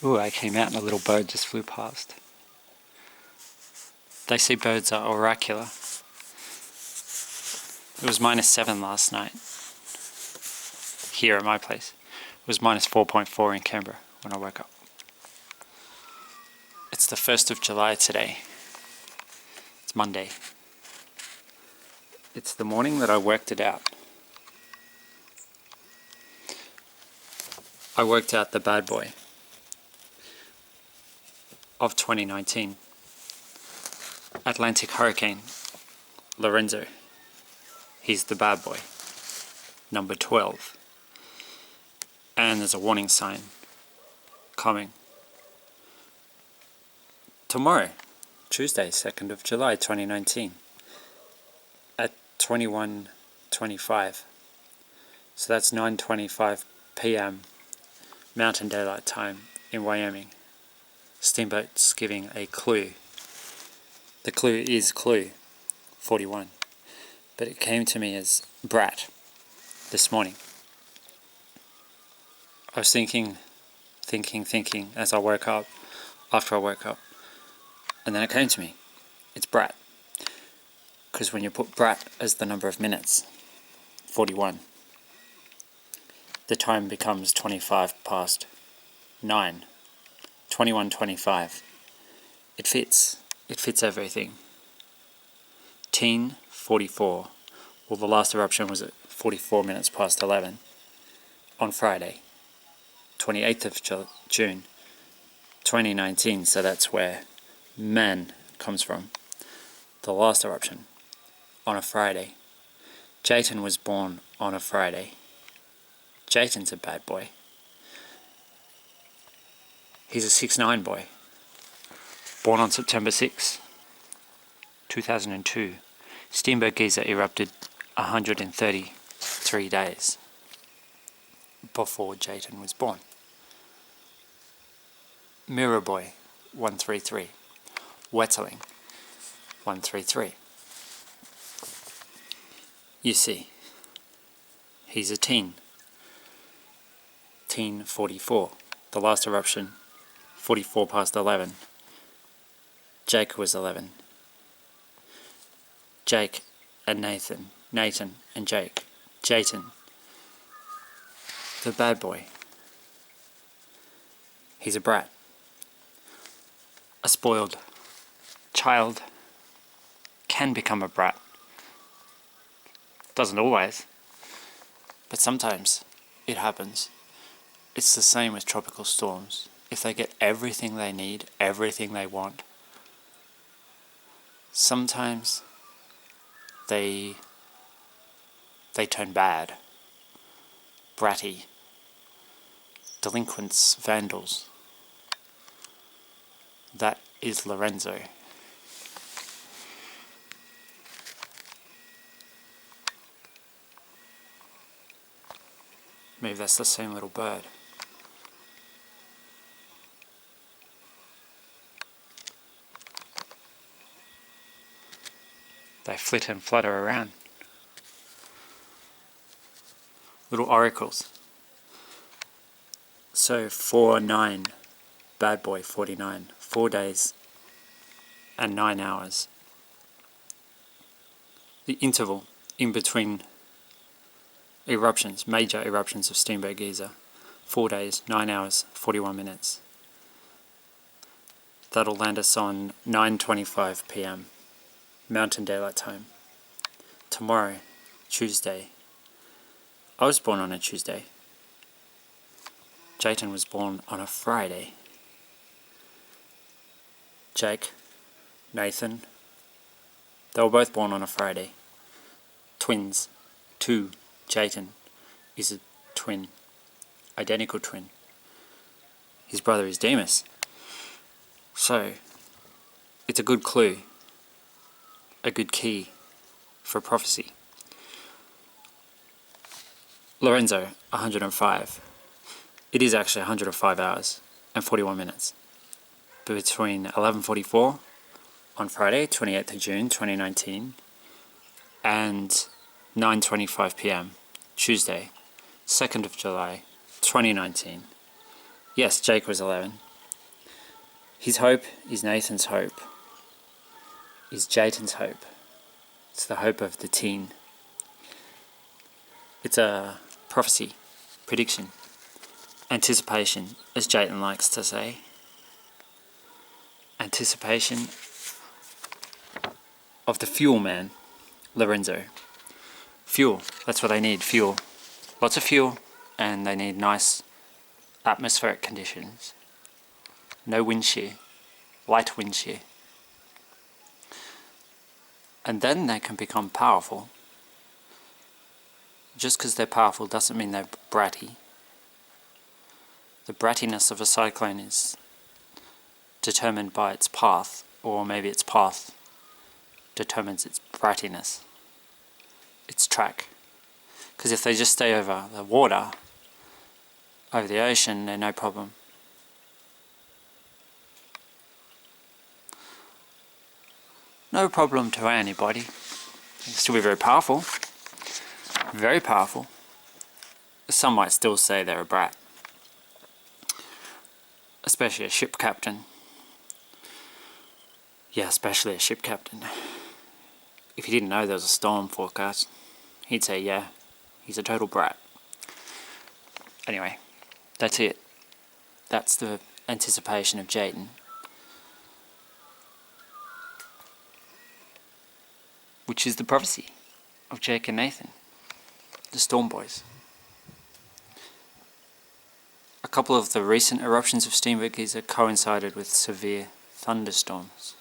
Ooh, I came out and a little bird just flew past. They say birds are oracular. It was -7 last night. Here at my place. It was -4.4 in Canberra when I woke up. It's the 1st of July today. It's Monday. It's the morning that I worked it out. I worked out the bad boy of 2019. Atlantic hurricane, Lorenzo. He's the bad boy, number 12. And there's a warning sign coming. Tomorrow, Tuesday, 2nd of July 2019, at 21:25. So that's 9:25 p.m. Mountain Daylight Time in Wyoming. Steamboat's giving a clue. The clue is clue 41. But it came to me as brat this morning. I was thinking as I woke up, after I woke up. And then it came to me. It's brat. Because when you put brat as the number of minutes, 41, the time becomes 25 past 9. 21:25. It fits. It fits everything. Teen, 44. Well, the last eruption was at 44 minutes past 11 on Friday, 28th of June, 2019. So that's where man comes from. The last eruption on a Friday. Jayton was born on a Friday. Jayton's a bad boy. He's a 6'9" boy. Born on September 6, 2002. Steamboat Geyser erupted 133 days before Jayton was born. Mirror Boy, 133. Wetterling, 133. You see, he's a teen. Teen, 44. The last eruption, 44 past 11. Jake was 11. Jake and Nathan and Jake. Jayton, the bad boy. He's a brat. A spoiled child can become a brat. Doesn't always, but sometimes it happens. It's the same with tropical storms. If they get everything they need, everything they want, sometimes they turn bad, bratty, delinquents, vandals. That is Lorenzo. Maybe that's the same little bird. They flit and flutter around. Little oracles. So 4-9, bad boy 49, 4 days and 9 hours. The interval in between eruptions, major eruptions of Steamboat Geyser, 4 days, 9 hours, 41 minutes. That'll land us on 9:25 p.m. Mountain Daylight Time. Tomorrow, Tuesday. I was born on a Tuesday. Jayton was born on a Friday. Jake, Nathan, they were both born on a Friday. Twins. 2. Jayton is a twin. Identical twin. His brother is Demas. So, it's a good clue. A good key for prophecy. Lorenzo, 105. It is actually 105 hours and 41 minutes. Between 11:44 on Friday, 28th of June 2019, and 9:25 p.m. Tuesday, 2nd of July 2019. Yes, Jake was 11. His hope is Nathan's hope, is Jayton's hope. It's the hope of the teen. It's a prophecy, prediction, anticipation, as Jayton likes to say. Anticipation of the fuel man, Lorenzo. Fuel, that's what they need, fuel. Lots of fuel, and they need nice atmospheric conditions. No wind shear, light wind shear. And then they can become powerful. Just because they're powerful doesn't mean they're bratty. The brattiness of a cyclone is determined by its path, or maybe its path determines its brattiness, its track. Because if they just stay over the water, over the ocean, they're no problem. No problem to anybody. They can still be very powerful. Very powerful. Some might still say they're a brat. Especially a ship captain. Yeah, especially a ship captain. If he didn't know there was a storm forecast, he'd say, yeah, he's a total brat. Anyway, that's it. That's the anticipation of Jayton. Which is the prophecy of Jake and Nathan, the Storm Boys. A couple of the recent eruptions of Steenberg Geyser coincided with severe thunderstorms.